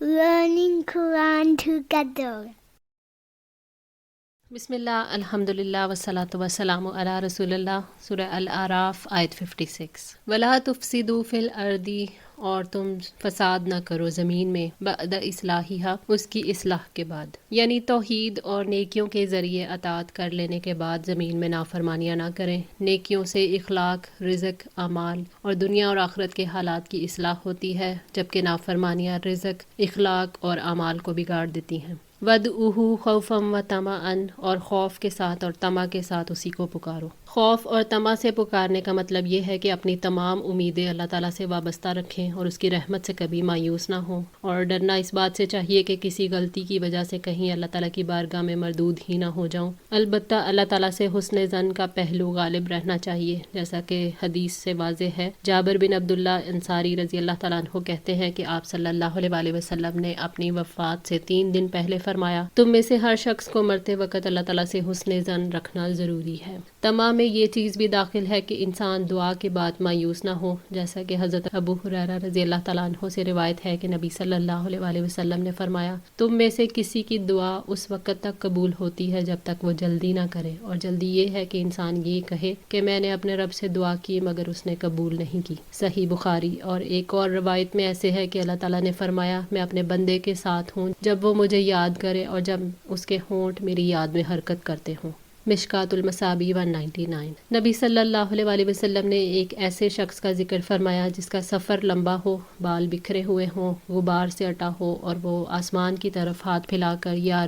learning Quran together. Bismillah, alhamdulillah, wassalatu wassalamu ala rasulillah. سورہ الاعراف آیت 56. وَلَا تُفْسِدُوا فِي الْأَرْضِ، اور تم فساد نہ کرو زمین میں، بعد اصلاحها، اس کی اصلاح کے بعد، یعنی توحید اور نیکیوں کے ذریعے اطاعت کر لینے کے بعد زمین میں نافرمانیاں نہ کریں۔ نیکیوں سے اخلاق، رزق، اعمال اور دنیا اور آخرت کے حالات کی اصلاح ہوتی ہے، جبکہ نافرمانیاں رزق، اخلاق اور اعمال کو بگاڑ دیتی ہیں۔ وَادْعُوهُ خَوْفًا وَطَمَعًا، اور خوف کے ساتھ اور طمع کے ساتھ اسی کو پکارو۔ خوف اور طمع سے پکارنے کا مطلب یہ ہے کہ اپنی تمام امیدیں اللہ تعالیٰ سے وابستہ رکھیں اور اس کی رحمت سے کبھی مایوس نہ ہوں، اور ڈرنا اس بات سے چاہیے کہ کسی غلطی کی وجہ سے کہیں اللہ تعالیٰ کی بارگاہ میں مردود ہی نہ ہو جاؤں۔ البتہ اللہ تعالیٰ سے حسن ظن کا پہلو غالب رہنا چاہیے، جیسا کہ حدیث سے واضح ہے۔ جابر بن عبداللہ انصاری رضی اللہ تعالیٰ عنہ کہتے ہیں کہ آپ صلی اللہ علیہ وسلم نے اپنی وفات سے 3 دن پہلے فرمایا، تم میں سے ہر شخص کو مرتے وقت اللہ تعالیٰ سے حسن ظن رکھنا ضروری ہے۔ طمع میں یہ چیز بھی داخل ہے کہ انسان دعا کے بعد مایوس نہ ہو، جیسا کہ حضرت ابو ہریرہ رضی اللہ تعالیٰ عنہ سے روایت ہے کہ نبی صلی اللہ علیہ وسلم نے فرمایا، تم میں سے کسی کی دعا اس وقت تک قبول ہوتی ہے جب تک وہ جلدی نہ کرے، اور جلدی یہ ہے کہ انسان یہ کہے کہ میں نے اپنے رب سے دعا کی مگر اس نے قبول نہیں کی۔ صحیح بخاری۔ اور ایک اور روایت میں ایسے ہے کہ اللہ تعالیٰ نے فرمایا، میں اپنے بندے کے ساتھ ہوں جب وہ مجھے یاد کرے اور جب اس کے ہونٹ میری یاد میں حرکت کرتے ہوں۔ مشکات المصابیح 199۔ نبی صلی اللہ علیہ وسلم نے ایک ایسے شخص کا ذکر فرمایا جس کا سفر لمبا ہو، بال بکھرے ہوئے ہوں، غبار سے اٹا ہو، اور وہ آسمان کی طرف ہاتھ پھیلا کر یا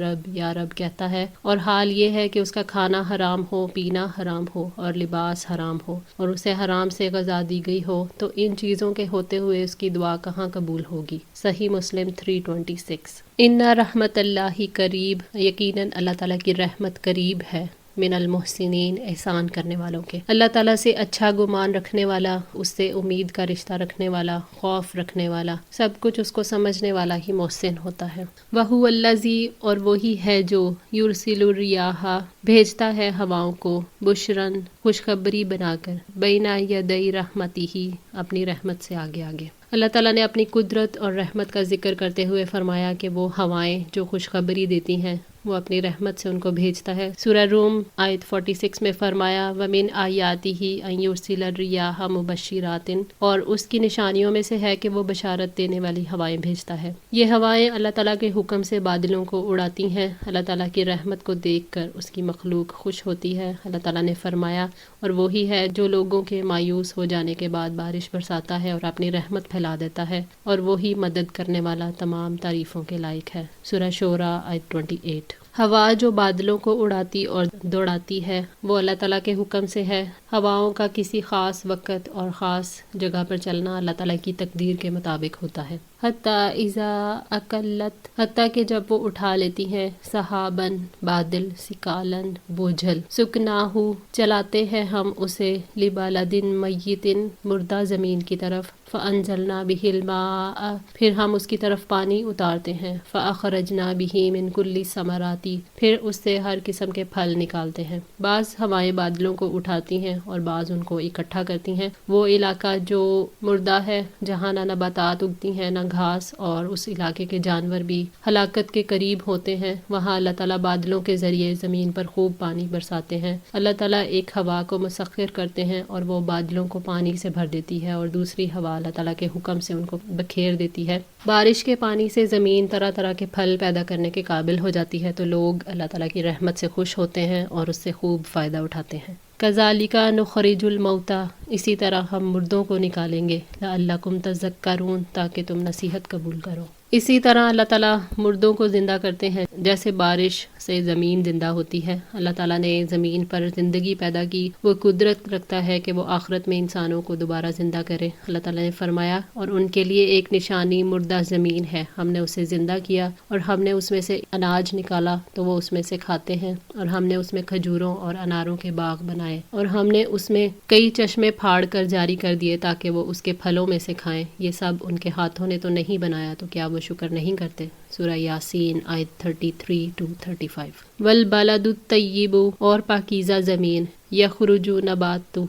رب کہتا ہے، اور حال یہ ہے کہ اس کا کھانا حرام ہو، پینا حرام ہو اور لباس حرام ہو، اور اسے حرام سے غذا دی گئی ہو، تو ان چیزوں کے ہوتے ہوئے اس کی دعا کہاں قبول ہوگی؟ صحیح مسلم 326۔ ان رحمت اللہ قریب، یقیناً اللہ تعالیٰ کی رحمت قریب ہے، من المحسنین، احسان کرنے والوں کے، اللہ تعالیٰ سے اچھا گمان رکھنے والا، اس سے امید کا رشتہ رکھنے والا، خوف رکھنے والا، سب کچھ اس کو سمجھنے والا ہی محسن ہوتا ہے۔ وَهُوَ الَّذِي، اور وہی ہے جو یرسل الرِّیاحَ، بھیجتا ہے ہواؤں کو، بشراً، خوشخبری بنا کر، بین یدی رحمتہ، اپنی رحمت سے آگے آگے۔ اللہ تعالیٰ نے اپنی قدرت اور رحمت کا ذکر کرتے ہوئے فرمایا کہ وہ ہوائیں جو خوشخبری دیتی ہیں وہ اپنی رحمت سے ان کو بھیجتا ہے۔ سورہ روم آیت 46 میں فرمایا، وَمِنْ آیَاتِهِ أَن يُرْسِلَ الرِّیَاحَ مُبَشِّرَاتٍ، اور اس کی نشانیوں میں سے ہے کہ وہ بشارت دینے والی ہوائیں بھیجتا ہے۔ یہ ہوائیں اللہ تعالیٰ کے حکم سے بادلوں کو اڑاتی ہیں۔ اللہ تعالیٰ کی رحمت کو دیکھ کر اس کی مخلوق خوش ہوتی ہے۔ اللہ تعالیٰ نے فرمایا، اور وہی ہے جو لوگوں کے مایوس ہو جانے کے بعد بارش برساتا ہے اور اپنی رحمت پھیلا دیتا ہے، اور وہی مدد کرنے والا تمام تعریفوں کے لائق ہے۔ سورہ شعراء آیت 28۔ ہوا جو بادلوں کو اڑاتی اور دوڑاتی ہے وہ اللہ تعالیٰ کے حکم سے ہے۔ ہواؤں کا کسی خاص وقت اور خاص جگہ پر چلنا اللہ تعالیٰ کی تقدیر کے مطابق ہوتا ہے۔ حتیٰ اذا اکلت، حتیٰ کہ جب وہ اٹھا لیتی ہیں، سحابن، بادل، سکالن، بوجھل، سکناہ، چلاتے ہیں ہم اسے، لبالدن میتن، مردہ زمین کی طرف، فانزلنا بہ الماء، پھر ہم اس کی طرف پانی اتارتے ہیں، فاخرجنا بہ من کل ثمرات، پھر اس سے ہر قسم کے پھل نکالتے ہیں۔ بعض ہوائیں بادلوں کو اٹھاتی ہیں اور بعض ان کو اکٹھا کرتی ہیں۔ وہ علاقہ جو مردہ ہے، جہاں نہ نباتات اگتی ہیں نہ گھاس، اور اس علاقے کے جانور بھی ہلاکت کے قریب ہوتے ہیں، وہاں اللہ تعالیٰ بادلوں کے ذریعے زمین پر خوب پانی برساتے ہیں۔ اللہ تعالیٰ ایک ہوا کو مسخر کرتے ہیں اور وہ بادلوں کو پانی سے بھر دیتی ہے، اور دوسری ہوا اللہ تعالیٰ کے حکم سے ان کو بکھیر دیتی ہے۔ بارش کے پانی سے زمین طرح طرح کے پھل پیدا کرنے کے قابل ہو جاتی ہے، تو لوگ اللہ تعالیٰ کی رحمت سے خوش ہوتے ہیں اور اس سے خوب فائدہ اٹھاتے ہیں۔ کذالک نخرج الموتیٰ، اسی طرح ہم مردوں کو نکالیں گے، لعلکم تذکرون، تاکہ تم نصیحت قبول کرو۔ اسی طرح اللہ تعالیٰ مردوں کو زندہ کرتے ہیں، جیسے بارش سے زمین زندہ ہوتی ہے۔ اللہ تعالیٰ نے زمین پر زندگی پیدا کی، وہ قدرت رکھتا ہے کہ وہ آخرت میں انسانوں کو دوبارہ زندہ کرے۔ اللہ تعالیٰ نے فرمایا، اور ان کے لیے ایک نشانی مردہ زمین ہے، ہم نے اسے زندہ کیا اور ہم نے اس میں سے اناج نکالا تو وہ اس میں سے کھاتے ہیں، اور ہم نے اس میں کھجوروں اور اناروں کے باغ بنائے، اور ہم نے اس میں کئی چشمے پھاڑ کر جاری کر دیے تاکہ وہ اس کے پھلوں میں سے کھائیں۔ یہ سب ان کے ہاتھوں نے تو نہیں بنایا، تو کیا وہ شکر نہیں کرتے؟ سورہ یاسین آیت 33-35۔ والبلد الطیب، اور پاکیزہ زمین، یخرج نباتہ،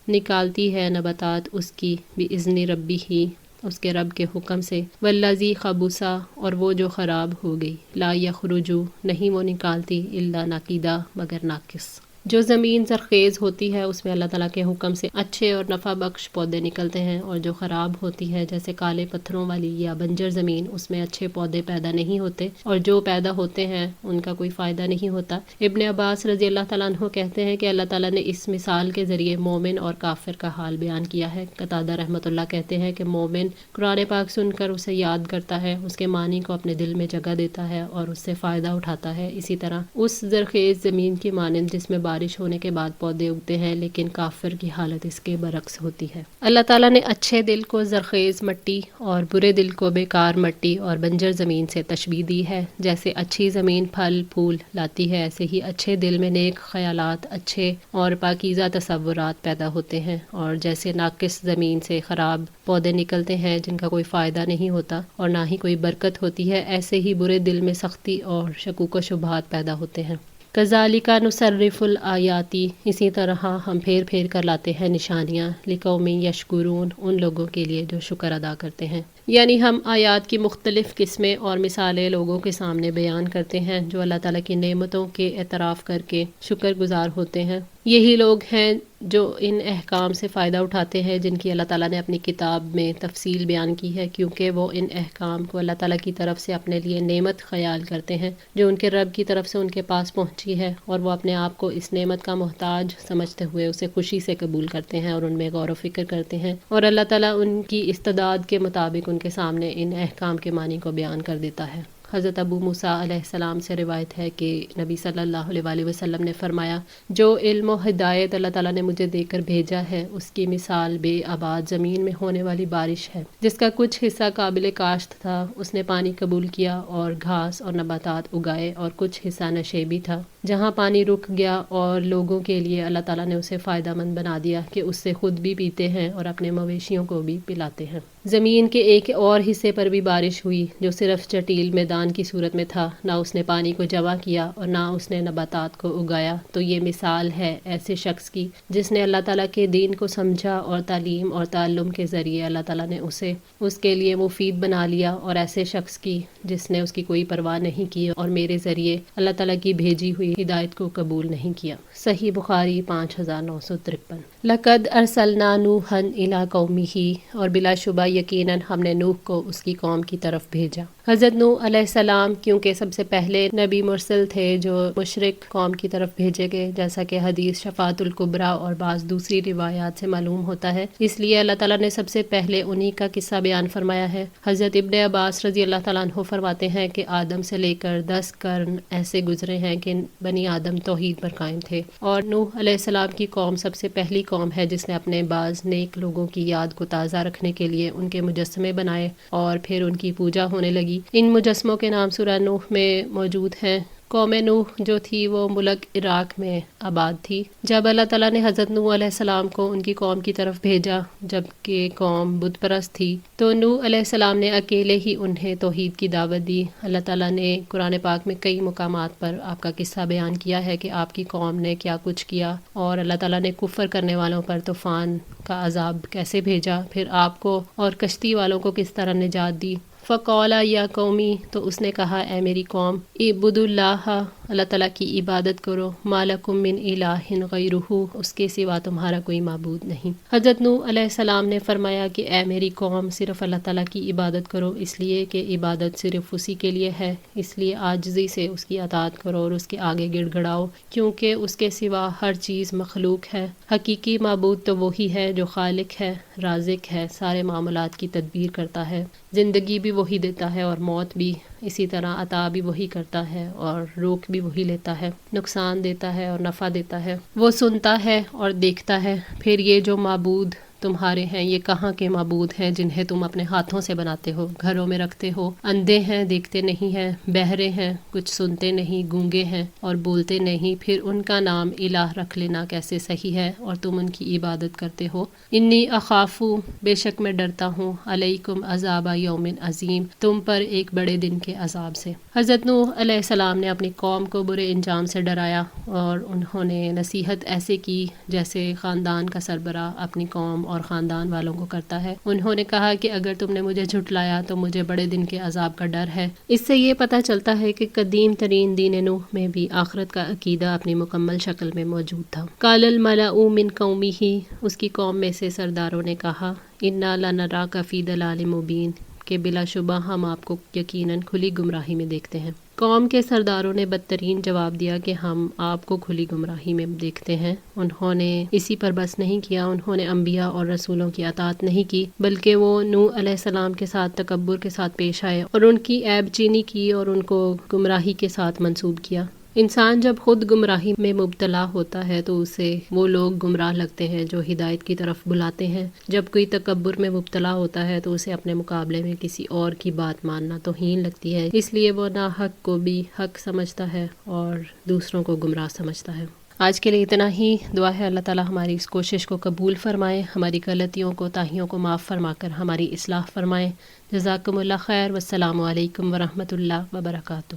نکالتی ہے نباتات اس کی، باذن ربہ، اس کے رب کے حکم سے، والذی خبوسا اور وہ جو خراب ہو گئی، لا یخرجو نہیں وہ نکالتی الا نقیدہ مگر ناقص۔ جو زمین زرخیز ہوتی ہے اس میں اللہ تعالیٰ کے حکم سے اچھے اور نفع بخش پودے نکلتے ہیں، اور جو خراب ہوتی ہے جیسے کالے پتھروں والی یا بنجر زمین، اس میں اچھے پودے پیدا نہیں ہوتے، اور جو پیدا ہوتے ہیں ان کا کوئی فائدہ نہیں ہوتا۔ ابن عباس رضی اللہ تعالیٰ عنہ کہتے ہیں کہ اللہ تعالیٰ نے اس مثال کے ذریعے مومن اور کافر کا حال بیان کیا ہے۔ قتادہ رحمۃ اللہ کہتے ہیں کہ مومن قرآن پاک سن کر اسے یاد کرتا ہے، اس کے معنی کو اپنے دل میں جگہ دیتا ہے اور اس سے فائدہ اٹھاتا ہے، اسی طرح اس زرخیز زمین کی مانند جس میں بارش ہونے کے بعد پودے اگتے ہیں، لیکن کافر کی حالت اس کے برعکس ہوتی ہے۔ اللہ تعالیٰ نے اچھے دل کو زرخیز مٹی اور برے دل کو بیکار مٹی اور بنجر زمین سے تشبیہ دی ہے۔ جیسے اچھی زمین پھل پھول لاتی ہے، ایسے ہی اچھے دل میں نیک خیالات، اچھے اور پاکیزہ تصورات پیدا ہوتے ہیں، اور جیسے ناقص زمین سے خراب پودے نکلتے ہیں جن کا کوئی فائدہ نہیں ہوتا اور نہ ہی کوئی برکت ہوتی ہے، ایسے ہی برے دل میں سختی اور شکوک و شبہات پیدا ہوتے ہیں۔ کذالک نصرف الآیاتی اسی طرح ہم پھیر پھیر کر لاتے ہیں نشانیاں، لقوم یشکرون ان لوگوں کے لیے جو شکر ادا کرتے ہیں۔ یعنی ہم آیات کی مختلف قسمیں اور مثالیں لوگوں کے سامنے بیان کرتے ہیں جو اللہ تعالیٰ کی نعمتوں کے اعتراف کر کے شکر گزار ہوتے ہیں۔ یہی لوگ ہیں جو ان احکام سے فائدہ اٹھاتے ہیں جن کی اللہ تعالیٰ نے اپنی کتاب میں تفصیل بیان کی ہے، کیونکہ وہ ان احکام کو اللہ تعالیٰ کی طرف سے اپنے لیے نعمت خیال کرتے ہیں جو ان کے رب کی طرف سے ان کے پاس پہنچی ہے، اور وہ اپنے آپ کو اس نعمت کا محتاج سمجھتے ہوئے اسے خوشی سے قبول کرتے ہیں اور ان میں غور و فکر کرتے ہیں، اور اللہ تعالیٰ ان کی استعداد کے مطابق ان کے سامنے ان احکام کے معنی کو بیان کر دیتا ہے۔ حضرت ابو موسیٰ علیہ السلام سے روایت ہے کہ نبی صلی اللہ علیہ وآلہ وسلم نے فرمایا، جو علم و ہدایت اللہ تعالیٰ نے مجھے دے کر بھیجا ہے اس کی مثال بے آباد زمین میں ہونے والی بارش ہے، جس کا کچھ حصہ قابل کاشت تھا، اس نے پانی قبول کیا اور گھاس اور نباتات اگائے، اور کچھ حصہ نشیبی تھا، جہاں پانی رک گیا اور لوگوں کے لیے اللہ تعالیٰ نے اسے فائدہ مند بنا دیا کہ اس سے خود بھی پیتے ہیں اور اپنے مویشیوں کو بھی پلاتے ہیں۔ زمین کے ایک اور حصے پر بھی بارش ہوئی جو صرف چٹیل میدان کی صورت میں تھا، نہ اس نے پانی کو جمع کیا اور نہ اس نے نباتات کو اگایا، تو یہ مثال ہے ایسے شخص کی جس نے اللہ تعالیٰ کے دین کو سمجھا اور تعلیم اور تعلم کے ذریعے اللہ تعالیٰ نے اسے اس کے لیے مفید بنا لیا، اور ایسے شخص کی جس نے اس کی کوئی پرواہ نہیں کی اور میرے ذریعے اللہ تعالیٰ کی بھیجی ہوئی ہدایت کو قبول نہیں کیا۔ صحیح بخاری 5953۔ لقد ارسلنا نوحا الی قومہ اور بلا شبہ یقیناً ہم نے نوح کو اس کی قوم کی طرف بھیجا۔ حضرت نوح علیہ السلام کیونکہ سب سے پہلے نبی مرسل تھے جو مشرک قوم کی طرف بھیجے گئے، جیسا کہ حدیث شفاعت الکبریٰ اور بعض دوسری روایات سے معلوم ہوتا ہے، اس لیے اللہ تعالیٰ نے سب سے پہلے انہی کا قصہ بیان فرمایا ہے۔ حضرت ابن عباس رضی اللہ تعالیٰ عنہ فرماتے ہیں کہ آدم سے لے کر 10 قرن ایسے گزرے ہیں کہ بنی آدم توحید پر قائم تھے، اور نوح علیہ السلام کی قوم سب سے پہلی قوم ہے جس نے اپنے بعض نیک لوگوں کی یاد کو تازہ رکھنے کے لیے ان کے مجسمے بنائے اور پھر ان کی پوجا ہونے لگی۔ ان مجسموں کے نام سورہ نوح میں موجود ہیں۔ قوم نوح جو تھی وہ ملک عراق میں آباد تھی۔ جب اللہ تعالیٰ نے حضرت نوح علیہ السلام کو ان کی قوم کی طرف بھیجا جبکہ قوم بت پرست تھی، تو نوح علیہ السلام نے اکیلے ہی انہیں توحید کی دعوت دی۔ اللہ تعالیٰ نے قرآن پاک میں کئی مقامات پر آپ کا قصہ بیان کیا ہے کہ آپ کی قوم نے کیا کچھ کیا، اور اللہ تعالیٰ نے کفر کرنے والوں پر طوفان کا عذاب کیسے بھیجا، پھر آپ کو اور کشتی والوں کو کس طرح نجات دی۔ فقال یا قومی تو اس نے کہا اے میری قوم، اعبدوا اللہ اللہ تعالیٰ کی عبادت کرو، ما لکم من الہ غیرہ اس کے سوا تمہارا کوئی معبود نہیں۔ حضرت نوح علیہ السلام نے فرمایا کہ اے میری قوم صرف اللہ تعالیٰ کی عبادت کرو، اس لیے کہ عبادت صرف اسی کے لیے ہے، اس لیے عاجزی سے اس کی اطاعت کرو اور اس کے آگے گڑ گڑاؤ، کیونکہ اس کے سوا ہر چیز مخلوق ہے، حقیقی معبود تو وہی ہے جو خالق ہے، رازق ہے، سارے معاملات کی تدبیر کرتا ہے، زندگی بھی وہی دیتا ہے اور موت بھی، اسی طرح عطا بھی وہی کرتا ہے اور روک بھی وہی لیتا ہے، نقصان دیتا ہے اور نفع دیتا ہے، وہ سنتا ہے اور دیکھتا ہے۔ پھر یہ جو معبود تمہارے ہیں یہ کہاں کے معبود ہیں جنہیں تم اپنے ہاتھوں سے بناتے ہو، گھروں میں رکھتے ہو، اندھے ہیں دیکھتے نہیں ہیں، بہرے ہیں کچھ سنتے نہیں، گونگے ہیں اور بولتے نہیں، پھر ان کا نام الہ رکھ لینا کیسے صحیح ہے اور تم ان کی عبادت کرتے ہو۔ انی اخافو بے شک میں ڈرتا ہوں، علیکم عذاب یوم عظیم تم پر ایک بڑے دن کے عذاب سے۔ حضرت نوح علیہ السلام نے اپنی قوم کو برے انجام سے ڈرایا اور انہوں نے نصیحت ایسے کی جیسے خاندان کا سربراہ اپنی قوم اور خاندان والوں کو کرتا ہے۔ انہوں نے کہا کہ اگر تم نے مجھے جھٹلایا تو مجھے بڑے دن کے عذاب کا ڈر ہے۔ اس سے یہ پتہ چلتا ہے کہ قدیم ترین دین نوح میں بھی آخرت کا عقیدہ اپنی مکمل شکل میں موجود تھا۔ قال الملأ من قومہ، اس کی قوم میں سے سرداروں نے کہا، انا لنراک فی ضلال مبین، کہ بلا شبہ ہم آپ کو یقیناً کھلی گمراہی میں دیکھتے ہیں۔ قوم کے سرداروں نے بدترین جواب دیا کہ ہم آپ کو کھلی گمراہی میں دیکھتے ہیں۔ انہوں نے اسی پر بس نہیں کیا، انہوں نے انبیاء اور رسولوں کی اطاعت نہیں کی، بلکہ وہ نوح علیہ السلام کے ساتھ تکبر کے ساتھ پیش آئے اور ان کی عیب چینی کی اور ان کو گمراہی کے ساتھ منسوب کیا۔ انسان جب خود گمراہی میں مبتلا ہوتا ہے تو اسے وہ لوگ گمراہ لگتے ہیں جو ہدایت کی طرف بلاتے ہیں۔ جب کوئی تکبر میں مبتلا ہوتا ہے تو اسے اپنے مقابلے میں کسی اور کی بات ماننا توہین لگتی ہے، اس لیے وہ ناحق کو بھی حق سمجھتا ہے اور دوسروں کو گمراہ سمجھتا ہے۔ آج کے لیے اتنا ہی۔ دعا ہے اللہ تعالی ہماری اس کوشش کو قبول فرمائے، ہماری غلطیوں کو تاہیوں کو معاف فرما کر ہماری اصلاح فرمائے۔ جزاکم اللہ خیر، والسلام علیکم ورحمۃ اللہ وبرکاتہ۔